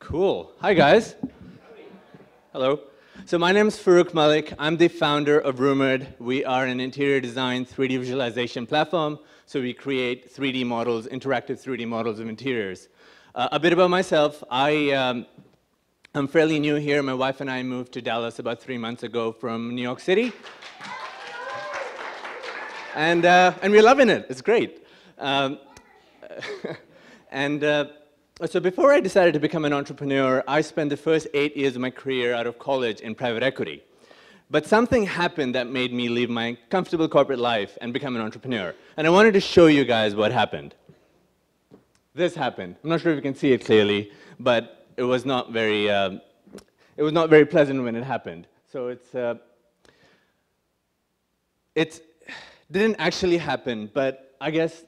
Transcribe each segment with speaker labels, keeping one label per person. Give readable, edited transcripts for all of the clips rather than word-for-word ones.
Speaker 1: Cool. Hi, guys. Hello. So my name is Farrukh Malik. I'm the founder of Rumored. We are an interior design 3D visualization platform. So we create 3D models, interactive 3D models of interiors. A bit about myself. I'm fairly new here. My wife and I moved to Dallas about 3 months ago from New York City. And we're loving it. It's great. So before I decided to become an entrepreneur, I spent the first 8 years of my career out of college in private equity. But something happened that made me leave my comfortable corporate life and become an entrepreneur. And I wanted to show you guys what happened. This happened. I'm not sure if you can see it clearly, but it was not very pleasant when it happened. So it didn't actually happen, but I guess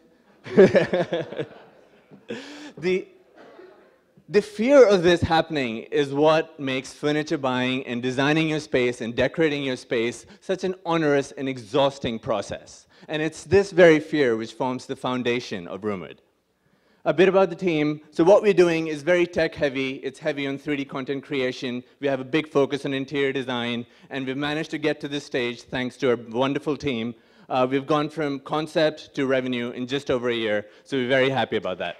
Speaker 1: the fear of this happening is what makes furniture buying and designing your space and decorating your space such an onerous and exhausting process. And it's this very fear which forms the foundation of Rumored. A bit about the team. So what we're doing is very tech-heavy. It's heavy on 3D content creation. We have a big focus on interior design. And we've managed to get to this stage thanks to our wonderful team. We've gone from concept to revenue in just over a year. So we're very happy about that.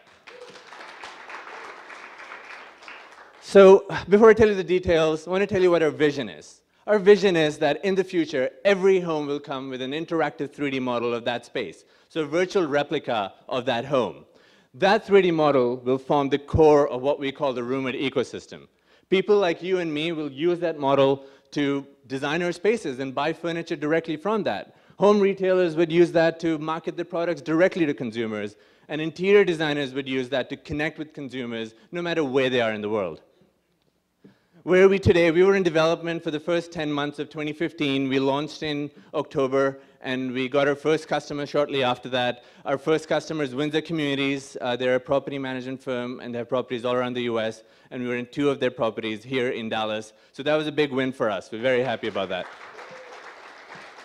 Speaker 1: So before I tell you the details, I want to tell you what our vision is. Our vision is that in the future, every home will come with an interactive 3D model of that space, so a virtual replica of that home. That 3D model will form the core of what we call the Rumored ecosystem. People like you and me will use that model to design our spaces and buy furniture directly from that. Home retailers would use that to market their products directly to consumers, and interior designers would use that to connect with consumers no matter where they are in the world. Where are we today? We were in development for the first 10 months of 2015. We launched in October, and we got our first customer shortly after that. Our first customer is Windsor Communities. They're a property management firm, and they have properties all around the US, and we were in 2 of their properties here in Dallas. So that was a big win for us. We're very happy about that.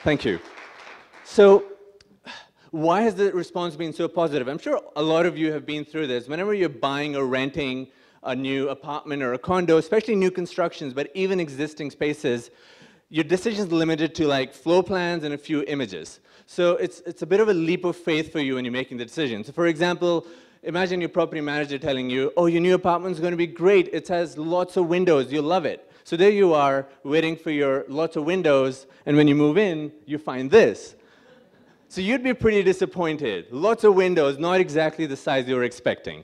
Speaker 1: Thank you. So why has the response been so positive? I'm sure a lot of you have been through this. Whenever you're buying or renting a new apartment or a condo, especially new constructions, but even existing spaces, your decision's limited to like floor plans and a few images. So it's a bit of a leap of faith for you when you're making the decision. So for example, imagine your property manager telling you, oh, your new apartment's going to be great. It has lots of windows. You'll love it. So there you are, waiting for your lots of windows, and when you move in, you find this. So you'd be pretty disappointed. Lots of windows, not exactly the size you were expecting.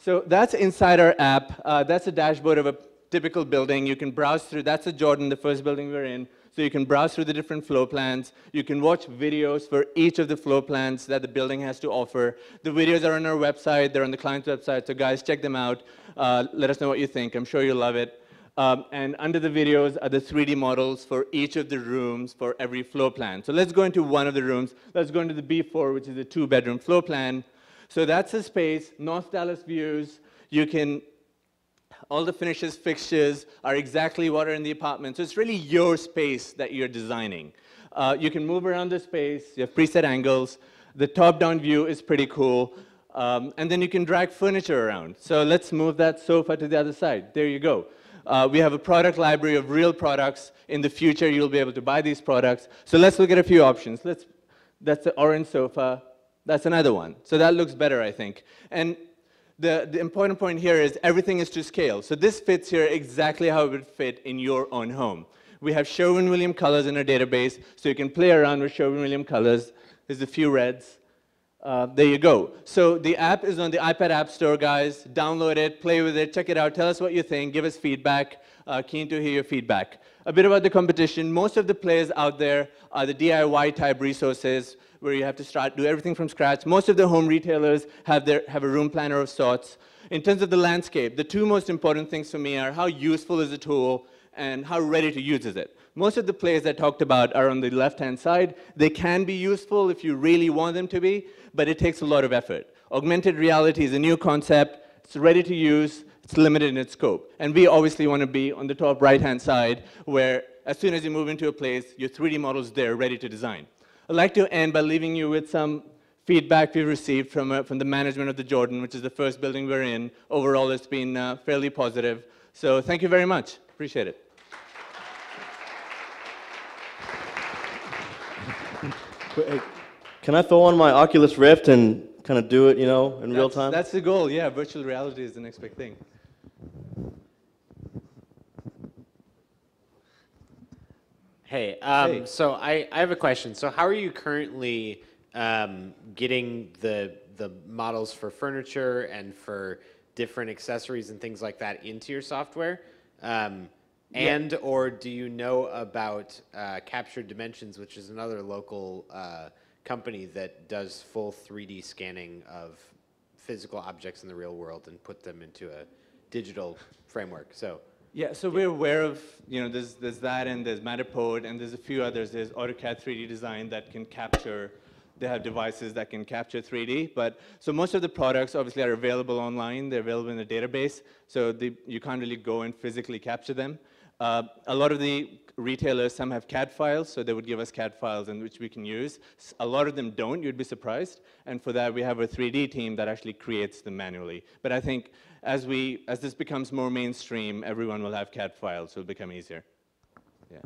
Speaker 1: So that's inside our app. That's a dashboard of a typical building. You can browse through. That's a Jordan, the first building we're in. So you can browse through the different floor plans. You can watch videos for each of the floor plans that the building has to offer. The videos are on our website. They're on the client's website. So guys, check them out. Let us know what you think. I'm sure you'll love it. And under the videos are the 3D models for each of the rooms for every floor plan. So let's go into one of the rooms. Let's go into the B4, which is a 2-bedroom floor plan. So that's the space, North Dallas views. All the finishes, fixtures are exactly what are in the apartment. So it's really your space that you're designing. You can move around the space. You have preset angles. The top-down view is pretty cool. And then you can drag furniture around. So let's move that sofa to the other side. There you go. We have a product library of real products. In the future, you'll be able to buy these products. So let's look at a few options. That's the orange sofa. That's another one. So that looks better, I think. And the important point here is everything is to scale. So this fits here exactly how it would fit in your own home. We have Sherwin-Williams colors in our database, so you can play around with Sherwin-Williams colors. There's a few reds. There you go. So the app is on the iPad App Store, guys. Download it, play with it, check it out. Tell us what you think. Give us feedback. Keen to hear your feedback. A bit about the competition. Most of the players out there are the DIY type resources where you have to do everything from scratch. Most of the home retailers have a room planner of sorts. In terms of the landscape, the 2 most important things for me are how useful is the tool and how ready to use is it. Most of the players I talked about are on the left-hand side. They can be useful if you really want them to be, but it takes a lot of effort. Augmented reality is a new concept. It's ready to use. It's limited in its scope. And we obviously want to be on the top right-hand side, where as soon as you move into a place, your 3D model's there, ready to design. I'd like to end by leaving you with some feedback we've received from the management of the Jordan, which is the first building we're in, overall it's been fairly positive. So thank you very much. Appreciate it.
Speaker 2: Hey, can I throw on my Oculus Rift and kind of do it, you know, in real time?
Speaker 1: That's the goal, yeah. Virtual reality is the next big thing.
Speaker 3: Hey,
Speaker 1: Hey.
Speaker 3: so I have a question. So how are you currently getting the models for furniture and for different accessories and things like that into your software? And or do you know about Captured Dimensions, which is another local company that does full 3D scanning of physical objects in the real world and put them into a digital framework? So.
Speaker 1: Yeah, so we're aware of, you know, there's that, and there's Matterport, and there's a few others. There's AutoCAD 3D design that can capture, they have devices that can capture 3D. But so most of the products obviously are available online. They're available in a database, so you can't really go and physically capture them. A lot of the retailers, some have CAD files, so they would give us CAD files in which we can use. A lot of them don't, you'd be surprised. And for that, we have a 3D team that actually creates them manually. But I think as this becomes more mainstream, everyone will have CAD files, so it'll become easier. Yeah.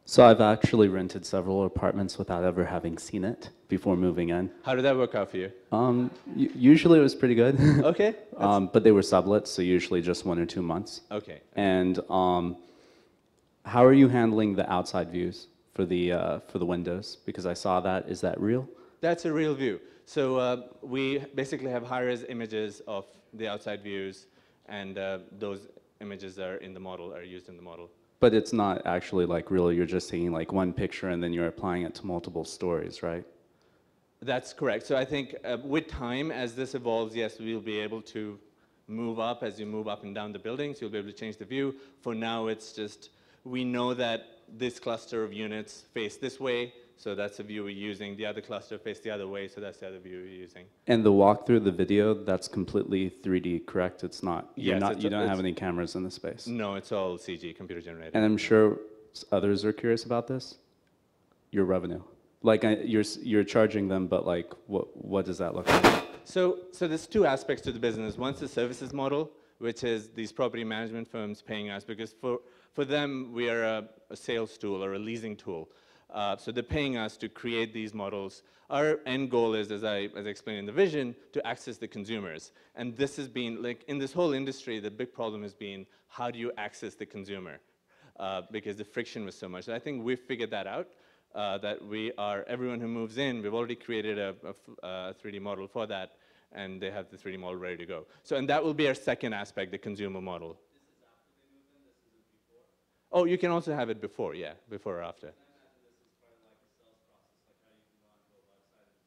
Speaker 4: So I've actually rented several apartments without ever having seen it before moving in.
Speaker 1: How did that work out for you?
Speaker 4: Usually it was pretty good.
Speaker 1: Okay.
Speaker 4: But they were sublets, so usually just 1 or 2 months.
Speaker 1: Okay.
Speaker 4: And how are you handling the outside views for the windows? Because I saw that. Is that real?
Speaker 1: That's a real view. So we basically have high-res images of the outside views, and those images are in the model, are used in the model.
Speaker 4: But it's not actually like real. You're just taking like one picture and then you're applying it to multiple stories, right?
Speaker 1: That's correct. So I think with time, as this evolves, yes, we'll be able to move up. As you move up and down the buildings, you'll be able to change the view. For now, it's just, we know that this cluster of units face this way, so that's the view we're using. The other cluster faced the other way, so that's the other view we're using.
Speaker 4: And the walkthrough, the video, that's completely 3D, correct? It's not, you don't have any cameras in the space.
Speaker 1: No, it's all CG, computer generated.
Speaker 4: And I'm sure others are curious about this. Your revenue. Like you're charging them, but like what does that look like?
Speaker 1: So there's 2 aspects to the business. One's the services model, which is these property management firms paying us, because for them, we are a sales tool or a leasing tool. So they're paying us to create these models. Our end goal is, as I explained in the vision, to access the consumers. And this has been, like, in this whole industry, the big problem has been, how do you access the consumer? Because the friction was so much. And I think we've figured that out, that everyone who moves in, we've already created a 3D model for that, and they have the 3D model ready to go. So, and that will be our second aspect, the consumer model. This is after they move in, this is before? Oh, you can also have it before, yeah, before or after.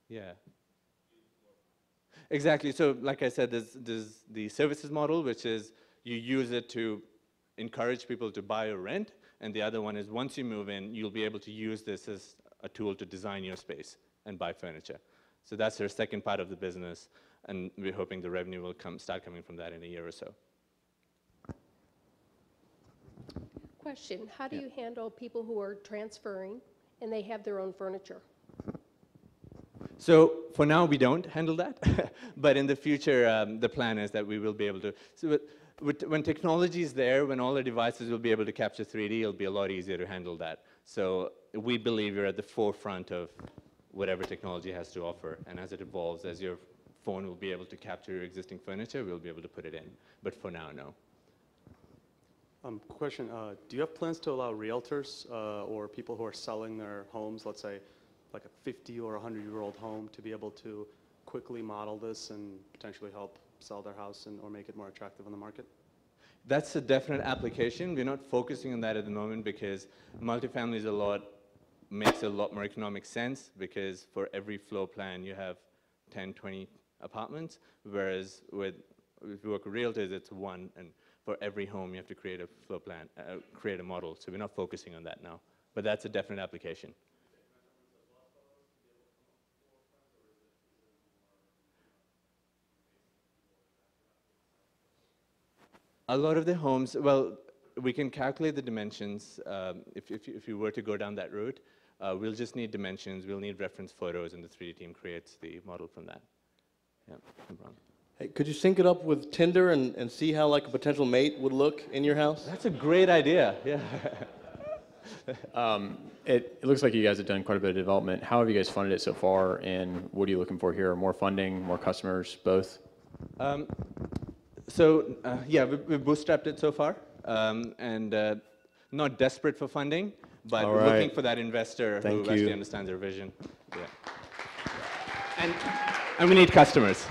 Speaker 1: Yeah. Exactly. So like I said, there's the services model, which is you use it to encourage people to buy or rent. And the other one is once you move in, you'll be able to use this as a tool to design your space and buy furniture. So that's our second part of the business. And we're hoping the revenue will start coming from that in a year or so.
Speaker 5: Question, how do you handle people who are transferring and they have their own furniture?
Speaker 1: So for now, we don't handle that. But in the future, the plan is that we will be able to. So when technology is there, when all the devices will be able to capture 3D, it'll be a lot easier to handle that. So we believe we're at the forefront of whatever technology has to offer. And as it evolves, as your phone will be able to capture your existing furniture, we'll be able to put it in. But for now, no.
Speaker 6: Question, do you have plans to allow realtors or people who are selling their homes, let's say, like a 50 or 100-year-old home, to be able to quickly model this and potentially help sell their house or make it more attractive on the market?
Speaker 1: That's a definite application. We're not focusing on that at the moment because multifamily makes a lot more economic sense, because for every floor plan you have 10, 20 apartments, whereas if you work with realtors, it's one, and for every home you have to create a floor plan, create a model. So we're not focusing on that now, but that's a definite application. A lot of the homes, well, we can calculate the dimensions if you were to go down that route. We'll just need dimensions, we'll need reference photos, and the 3D team creates the model from that. Yeah, no problem.
Speaker 2: Hey, could you sync it up with Tinder and see how like a potential mate would look in your house?
Speaker 1: That's a great idea, yeah.
Speaker 7: It looks like you guys have done quite a bit of development. How have you guys funded it so far, and what are you looking for here? More funding, more customers, both?
Speaker 1: Yeah, we've bootstrapped it so far, and not desperate for funding, but
Speaker 2: All right.
Speaker 1: looking for that investor
Speaker 2: Thank
Speaker 1: who actually
Speaker 2: you.
Speaker 1: understands our vision. Yeah. And we need customers.